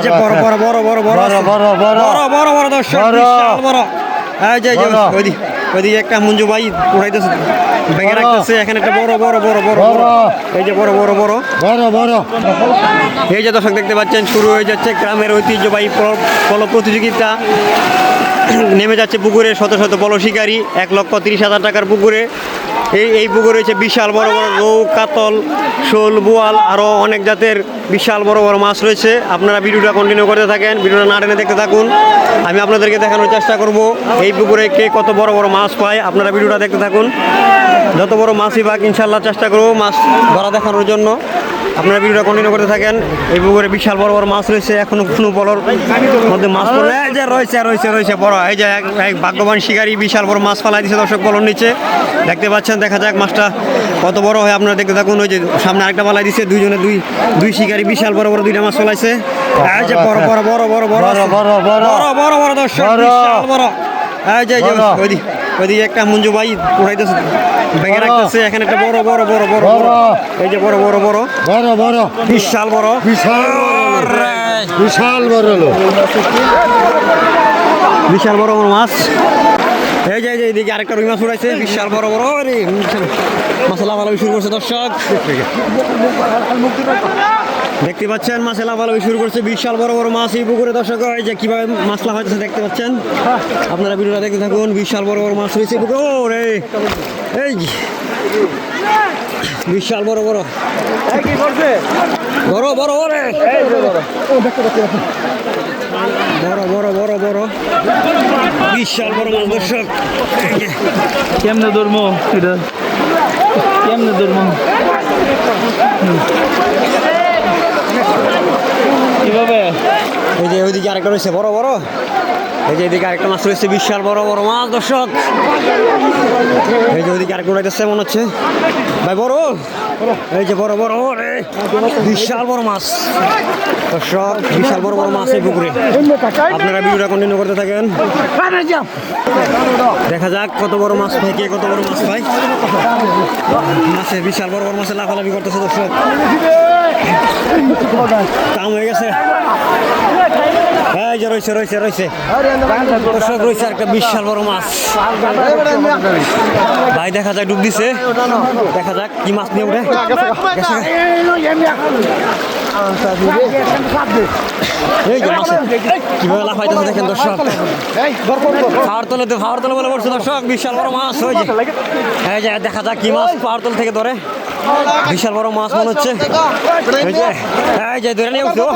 যে বড় বড় বড় বড় বড় বড় বড় বড় বড় বড় বড় দর্শক বড়। বিশাল বড়। এই যে বড়। ওইদিকে একটা মঞ্জু ভাই উড়াইতেছে, ভেঙে বড়। রাখতেছে। এখানে একটা বড় বড় বড় বড় বড় বড়। এই যে বড় বড় বড়। বড় বড় এই যে দর্শক দেখতে পাচ্ছেন শুরু হয়ে যাচ্ছে গ্রামের ঐতিহ্যবাহী পল প্রতিযোগিতা। নেমে যাচ্ছে পুকুরে শত শত পল শিকারী, 1,30,000 টাকার পুকুরে। এই পুকুরে হচ্ছে বিশাল বড় বড় রৌ, কাতল, শোল, বোয়াল আরও অনেক জাতের বিশাল বড় বড় মাছ রয়েছে। আপনারা ভিডিওটা কন্টিনিউ করতে থাকেন, ভিডিওটা না টেনে দেখতে থাকুন। আমি আপনাদেরকে দেখানোর চেষ্টা করব এই পুকুরে কে কত বড় বড় মাছ পায়। আপনারা ভিডিওটা দেখতে থাকুন। যত বড় মাছই পাক ইনশাল্লাহ চেষ্টা করব মাছ ধরা দেখানোর জন্য। আপনারা ভিডিওটা কন্টিনিউ করতে থাকেন। এই পুকুরে বিশাল বড় বড় মাছ রয়েছে, এখনো কোনো বড়র মধ্যে মাছ পড়ে এই যে রয়েছে রয়েছে রয়েছে বড়। এই যে এক ভাগ্যবান শিকারী বিশাল বড় মাছ ফালাই দিচ্ছে দর্শক পলর নিচে, দেখতে পাচ্ছেন। দেখা যাক মাছটা কত বড় হয়, আপনারা দেখতে থাকুন। ওই যে সামনে আরেকটা ফালাই দিচ্ছে, দুইজনে দুই শিকারী বিশাল বড় বড় দুইটা মাছ ফলাইছে। এই যে বড় বড় বড় বড় বড় বড় বড় বড় বড় বড় বড় দর্শক বড়। বিশাল বড়। এই যে বড়। ওইদিকে একটা মঞ্জু ভাই উড়াইতেছে, ভেঙে বড়। রাখতেছে। এখানে একটা বড় বড় বড় বড় বড়। বড় এই যে বড় বড় বড় বড় বড় বিশাল বড় বিশাল বিশাল বড় লোক বিশাল বড় বড় মাছ। এই যে এইদিকে আরেকটা রুই মাছ উড়াইছে, বিশাল বড় বড় রে মাছ লাফালাফি শুরু করছে দর্শক, দেখতে পাচ্ছেন। মাছ লাফালাফি শুরু করছে, বিশাল বড় বড় মাছ এই পুকুরে দর্শক। এই যে কিভাবে মাছ লাফাইতেছে দেখতে পাচ্ছেন, আপনারা ভিডিওটা দেখতে থাকুন। বিশাল বড় বড় মাছ রয়েছে পুকুরে। ও রে এই বিশাল বড় বড় বড় বড় রে বড় বড় বড় বড় বিশাল বড় মাছ দর্শক। কেমনে ধরবো এটা, কেমনে ধরবো কিভাবে? এই যে ওইদিকে আরেকটা রয়েছে বড় বড়। এই যে এদিকে আরেকটা মাছ রয়েছে, বিশাল বড় বড় মাছ দর্শক। এই যে ওইদিকে আরেকটা উড়াইতেছে মনে হচ্ছে ভাই বড়। এই যে বড় বড় রে বিশাল বড় মাছ দর্শক, বিশাল বড় বড় মাছ এই পুকুরে। আপনারা ভিডিওটা কন্টিনিউ করতে থাকেন, দেখা যাক কত বড় মাছ পাই, কে কত বড় মাছ পাই। মাছে বিশাল বড় বড় মাছে লাফালাফি করতেছে দর্শক, কাম হয়ে গেছে। এই যে রয়েছে রয়েছে রয়েছে দর্শক, রয়েছে একটা বিশাল বড় মাছ ভাই। দেখা যাক ডুব দিছে, দেখা যাক কি মাছ নিয়ে উঠে। এই যে মাছ কিভাবে লাফাইতেছে দেখেন দর্শক, খাওয়ার তলে বলে পড়ছে দর্শক, বিশাল বড় মাছ। ওই যে এই যে দেখা যাক কি মাছ পাহাড় তল থেকে ধরে, বিশাল বড় মাছ মনে হচ্ছে। এই যে ধরে নিয়ে উঠছো